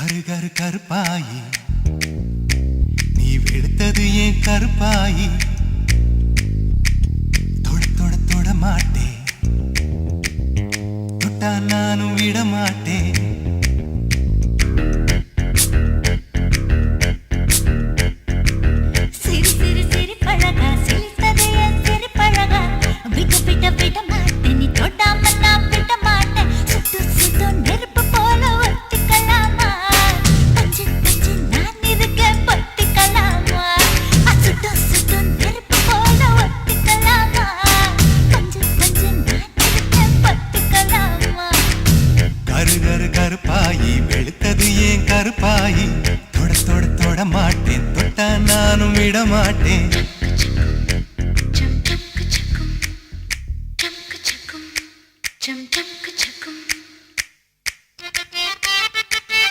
கரு கருப்பாயி நீ வெளுத்தது ஏன் கருப்பாயி தொட தொட தொட மாட்டேன் தொட்டா நானும் விட மாட்டேன் கருப்பாயி வெளுத்தது ஏன் கருப்பாயி தொட தொட தொட மாட்டேன் தொட்டா நானும் விட மாட்டேன்